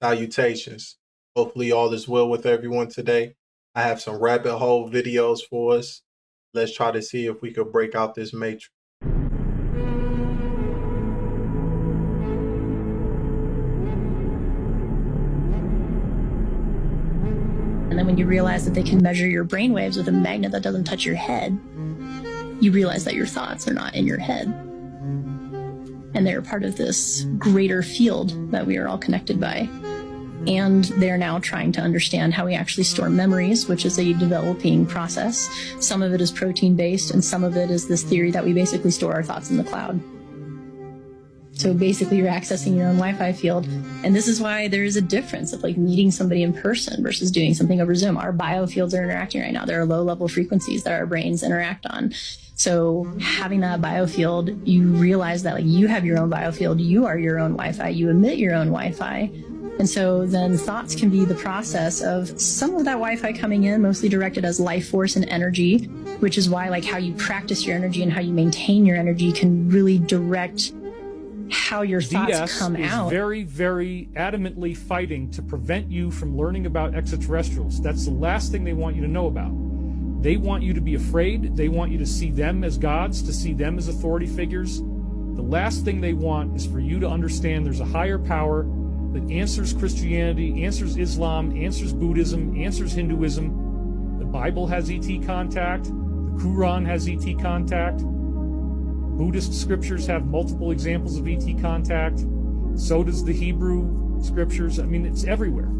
Salutations. Hopefully, all is well with everyone today. I have some rabbit hole videos for us. Let's try to see if we could break out this matrix. And then when you realize that they can measure your brainwaves with a magnet that doesn't touch your head, you realize that your thoughts are not in your head. And they're part of this greater field that we are all connected by. And they're now trying to understand how we actually store memories, which is a developing process. Some of it is protein-based, and some of it is this theory that we basically store our thoughts in the cloud. So basically you're accessing your own Wi-Fi field. And this is why there is a difference of like meeting somebody in person versus doing something over Zoom. Our biofields are interacting right now. There are low-level frequencies that our brains interact on. So having that biofield, you realize that like you have your own biofield, you are your own Wi-Fi, you emit your own Wi-Fi. And so then thoughts can be the process of some of that Wi-Fi coming in, mostly directed as life force and energy, which is why like how you practice your energy and how you maintain your energy can really direct how your thoughts come out. DS is very, very adamantly fighting to prevent you from learning about extraterrestrials. That's the last thing they want you to know about. They want you to be afraid. They want you to see them as gods, to see them as authority figures. The last thing they want is for you to understand there's a higher power that answers Christianity, answers Islam, answers Buddhism, answers Hinduism. The Bible has ET contact. The Quran has ET contact. Buddhist scriptures have multiple examples of ET contact. So does the Hebrew scriptures. I mean, it's everywhere.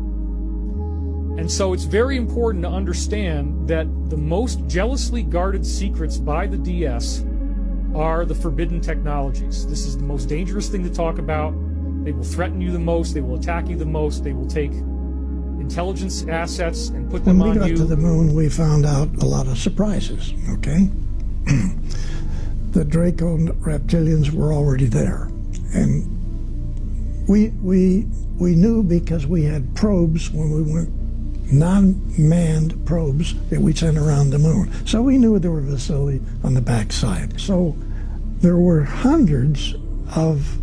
And so it's very important to understand that the most jealously guarded secrets by the DS are the forbidden technologies. This is the most dangerous thing to talk about. They will threaten you the most. They will attack you the most. They will take intelligence assets and put them on you. When we got to the moon, we found out a lot of surprises, okay? The Draco reptilians were already there. And we knew because we had probes when we went, non-manned probes that we sent around the moon. So we knew there were facility on the backside. So there were hundreds of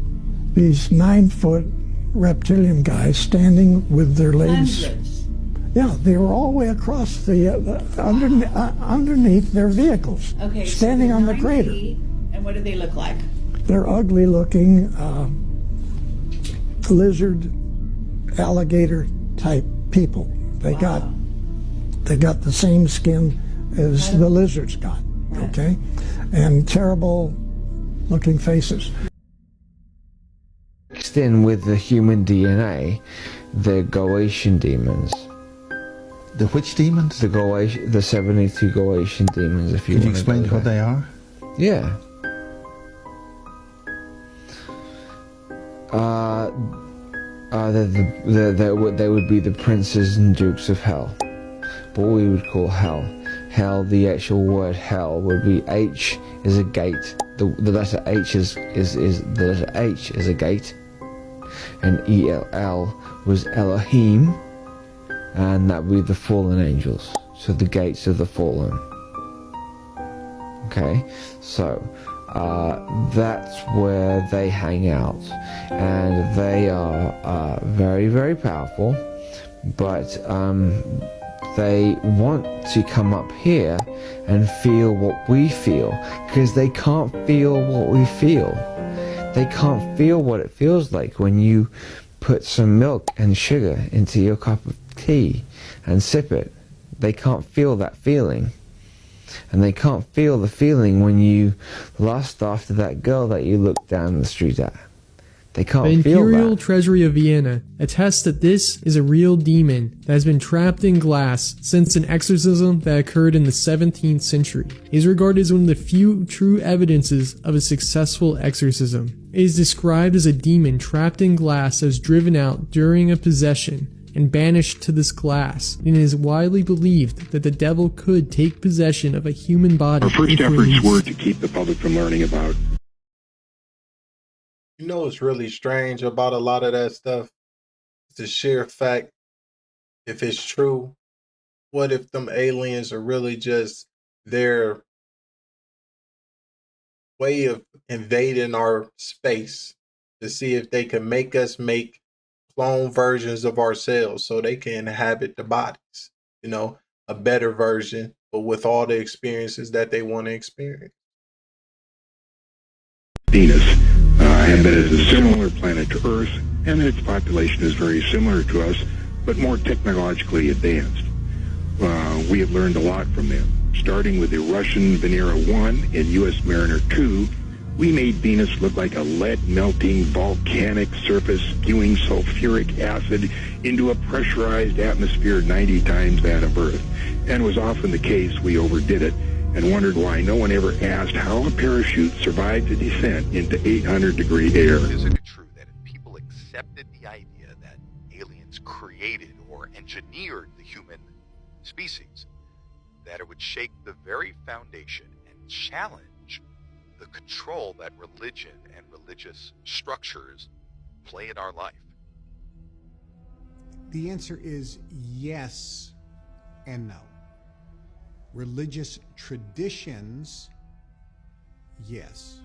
these 9-foot reptilian guys standing with their legs. Hundreds. Yeah, they were all the way across the underneath their vehicles, Okay, standing so on the 9 crater. feet, and what do they look like? They're ugly-looking lizard, alligator type people. They got the same skin as the lizards got, okay, and terrible-looking faces. Mixed in with the human DNA, the Goetian demons. The which demons? The 72 Goetian demons, if you Could you want explain what they are? Yeah. They would be the princes and dukes of hell. What we would call hell. Hell, the actual word hell would be H is a gate. The letter H is the letter H is a gate. And ELL was Elohim, and that would be the fallen angels. So the gates of the fallen. Okay, so that's where they hang out, and they are very, very powerful, but they want to come up here and feel what we feel, because they can't feel what we feel. They can't feel what it feels like when you put some milk and sugar into your cup of tea and sip it. They can't feel that feeling. And they can't feel the feeling when you lust after that girl that you looked down the street at. They can't feel that. The Imperial Treasury of Vienna attests that this is a real demon that has been trapped in glass since an exorcism that occurred in the 17th century. It is regarded as one of the few true evidences of a successful exorcism. It is described as a demon trapped in glass that was driven out during a possession and banished to this glass, and it is widely believed that the devil could take possession of a human body. Our first efforts were to keep the public from learning about. You know what's really strange about a lot of that stuff? It's the sheer fact, if it's true, what if them aliens are really just their way of invading our space to see if they can make us make clone versions of ourselves so they can inhabit the bodies, you know, a better version, but with all the experiences that they want to experience. Venus and that is a similar planet to Earth, and that its population is very similar to us, but more technologically advanced. We have learned a lot from them. Starting with the Russian Venera 1 and U.S. Mariner 2, we made Venus look like a lead-melting volcanic surface spewing sulfuric acid into a pressurized atmosphere 90 times that of Earth. And was often the case we overdid it and wondered why no one ever asked how a parachute survived a descent into 800-degree air. Isn't it true that if people accepted the idea that aliens created or engineered the human species, that it would shake the very foundation and challenge the control that religion and religious structures play in our life? The answer is yes and no. Religious traditions, yes.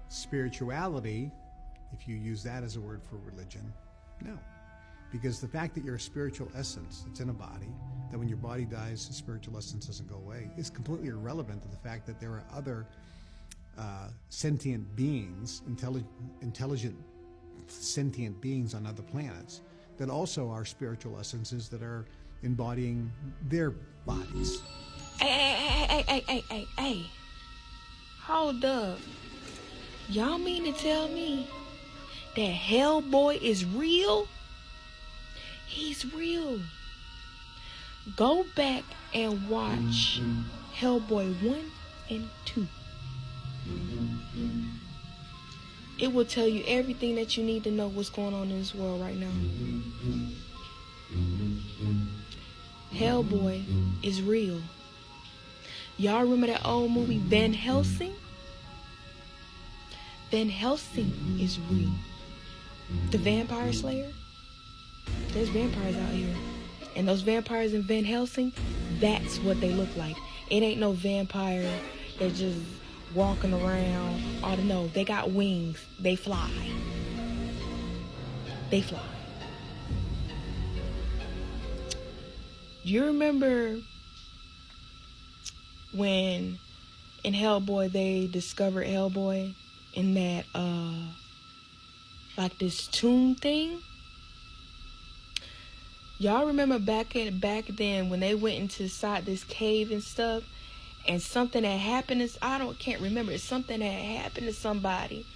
Spirituality, if you use that as a word for religion, no. Because the fact that you're a spiritual essence, it's in a body, that when your body dies, the spiritual essence doesn't go away, is completely irrelevant to the fact that there are other sentient beings, intelligent sentient beings on other planets that also are spiritual essences that are embodying their bodies. Hey. Hold up. Y'all mean to tell me that Hellboy is real? He's real. Go back and watch Hellboy 1 and 2. It will tell you everything that you need to know what's going on in this world right now. Hellboy is real. Y'all remember that old movie Van Helsing? Van Helsing is real. The Vampire Slayer? There's vampires out here. And those vampires in Van Helsing, that's what they look like. It ain't no vampire that just walking around. Oh no, they got wings. They fly. They fly. Do you remember when in Hellboy they discovered Hellboy in that like this tomb thing? Y'all remember back then when they went inside this cave and stuff, and something had happened? Can't remember. It's something that had happened to somebody,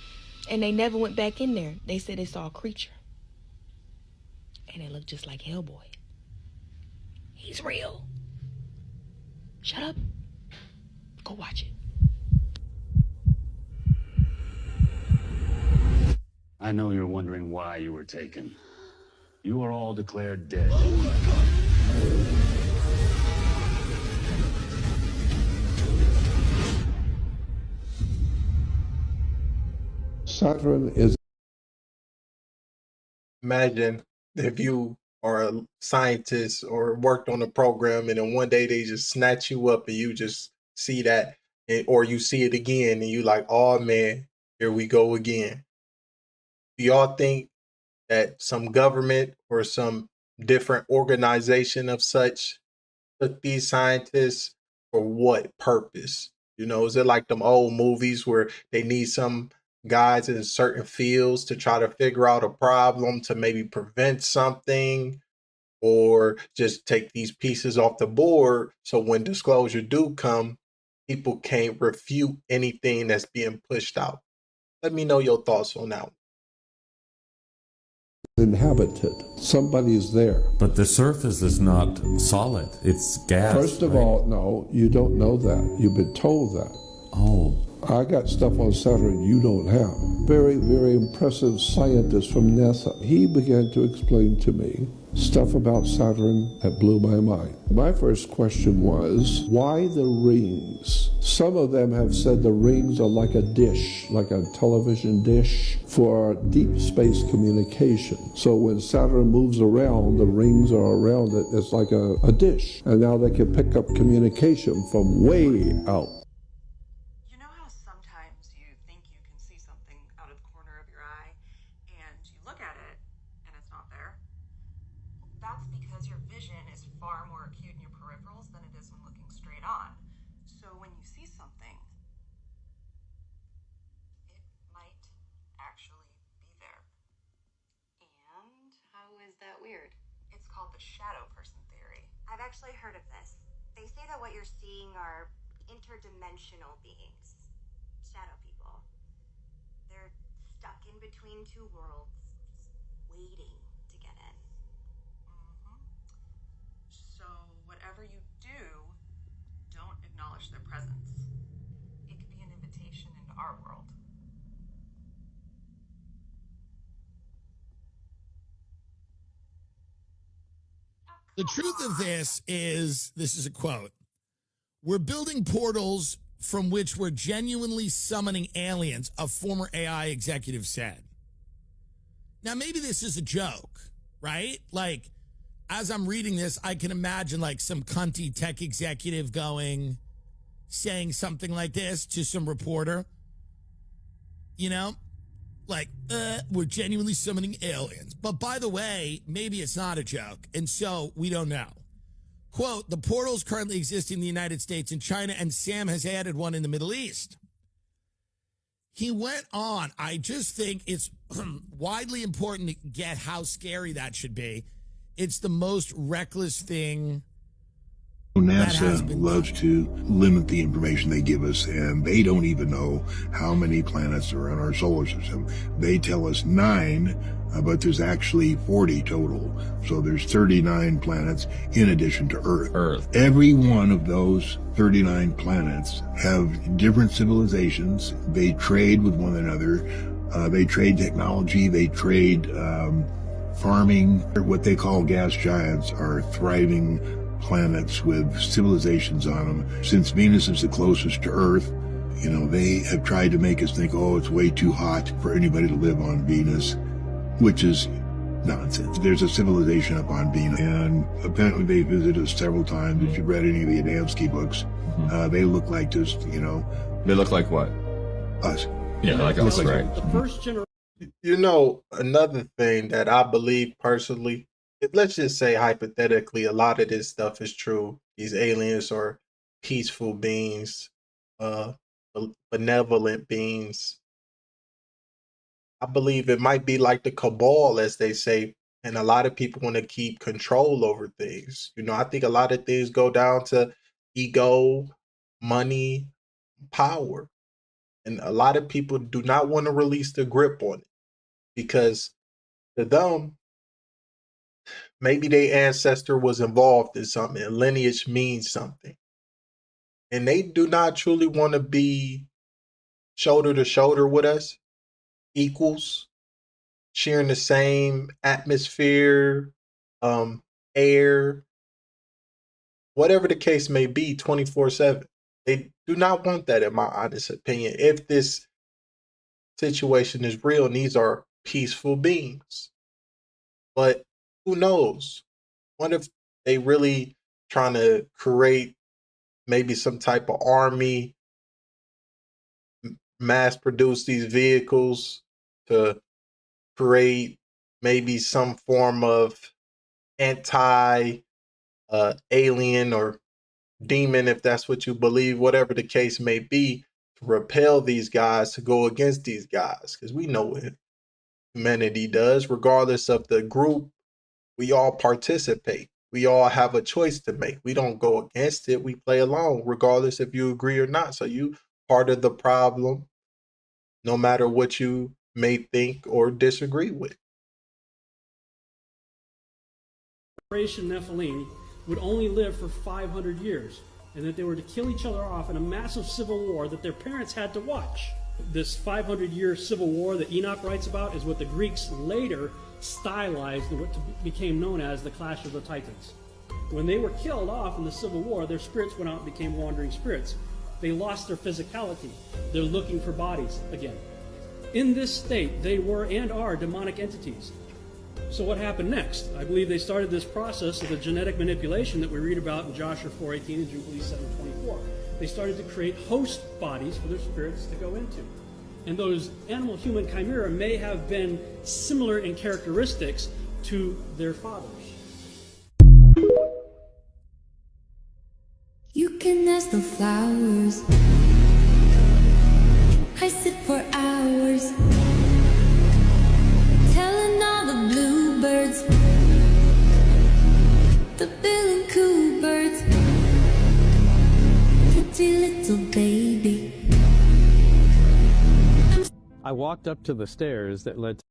and they never went back in there. They said they saw a creature, and it looked just like Hellboy. He's real. Shut up. Go watch it. I know you're wondering why you were taken. You are all declared dead. Saturn is. Imagine if you are a scientist or worked on a program and then one day they just snatch you up and you just see that, or you see it again and you like, oh man, here we go again. Do y'all think that some government or some different organization of such took these scientists for what purpose? You know, is it like them old movies where they need some guys in certain fields to try to figure out a problem to maybe prevent something, or just take these pieces off the board so when disclosure do come, people can't refute anything that's being pushed out? Let me know your thoughts on that one. Inhabited. Somebody is there. But the surface is not solid. It's gas. First of all, no, you don't know that. You've been told that. Oh. I got stuff on Saturn you don't have. Very, very impressive scientist from NASA. He began to explain to me stuff about Saturn that blew my mind. My first question was, why the rings? Some of them have said the rings are like a dish, like a television dish for deep space communication. So when Saturn moves around, the rings are around it. It's like a dish. And now they can pick up communication from way out. Out of the corner of your eye, and you look at it and it's not there, the shadow person theory. I've actually heard of this. They say that what you're seeing are interdimensional beings. Shadow people. They're stuck in between two worlds, waiting to get in. So whatever you do, don't acknowledge their presence. It could be an invitation into our world. The truth of this is a quote, "We're building portals from which we're genuinely summoning aliens," a former AI executive said. Now, maybe this is a joke, right? Like, as I'm reading this, I can imagine like some cunty tech executive saying something like this to some reporter, you know? Like, we're genuinely summoning aliens. But by the way, maybe it's not a joke, and so we don't know. Quote, "The portals currently exist in the United States and China, and Sam has added one in the Middle East." He went on. I just think it's widely important to get how scary that should be. It's the most reckless thing. NASA loves to limit the information they give us, and they don't even know how many planets are in our solar system. They tell us 9, but there's actually 40 total. So there's 39 planets in addition to Earth. Every one of those 39 planets have different civilizations. They trade with one another. They trade technology. They trade farming. What they call gas giants are thriving planets with civilizations on them. Since Venus is the closest to Earth, you know, they have tried to make us think, oh, it's way too hot for anybody to live on Venus, which is nonsense. There's a civilization up on Venus, and apparently they visited us several times. If you've read any of the Adamski books, they look like just, you know. They look like what? Us. Yeah, like us, right. The first generation. You know, another thing that I believe personally, let's just say hypothetically, a lot of this stuff is true. These aliens are peaceful beings, benevolent beings. I believe it might be like the cabal, as they say, and a lot of people want to keep control over things. You know, I think a lot of things go down to ego, money, power. And a lot of people do not want to release the grip on it because to them, maybe their ancestor was involved in something, and lineage means something. And they do not truly want to be shoulder to shoulder with us, equals, sharing the same atmosphere, air, whatever the case may be, 24/7. They do not want that, in my honest opinion, if this situation is real and these are peaceful beings. But who knows? What if they really trying to create maybe some type of army, mass produce these vehicles to create maybe some form of anti-alien or demon, if that's what you believe, whatever the case may be, to repel these guys, to go against these guys. Because we know what humanity does, regardless of the group, we all participate. We all have a choice to make. We don't go against it. We play along, regardless if you agree or not. So you part of the problem, no matter what you may think or disagree with. Nephilim would only live for 500 years, and that they were to kill each other off in a massive civil war that their parents had to watch. This 500-year civil war that Enoch writes about is what the Greeks later stylized and what became known as the Clash of the Titans. When they were killed off in the civil war, their spirits went out and became wandering spirits. They lost their physicality. They're looking for bodies again. In this state, they were and are demonic entities. So what happened next? I believe they started this process of the genetic manipulation that we read about in Joshua 4:18 and Jubilee 7:24. They started to create host bodies for their spirits to go into. And those animal-human chimera may have been similar in characteristics to their fathers. You can ask the flowers. I sit for hours, telling all the bluebirds I walked up to the stairs that led to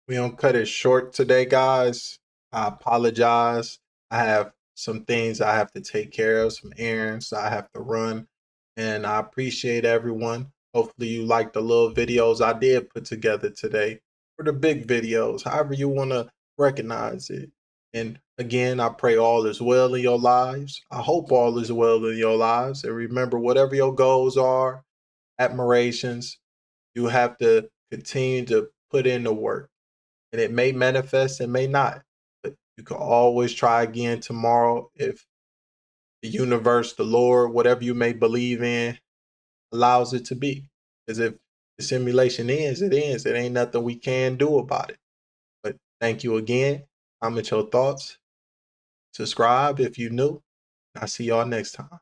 We gonna cut it short today, guys. I apologize. I have some things I have to take care of, some errands I have to run, and I appreciate everyone. Hopefully you like the little videos I did put together today, or the big videos, however you want to recognize it. And again, I pray all is well in your lives. I hope all is well in your lives. And remember, whatever your goals are, admirations, you have to continue to put in the work. And it may manifest, it may not. But you can always try again tomorrow if the universe, the Lord, whatever you may believe in, allows it to be. Because if the simulation ends, it ends. It ain't nothing we can do about it. But thank you again. Comment your thoughts. Subscribe if you're new. I'll see y'all next time.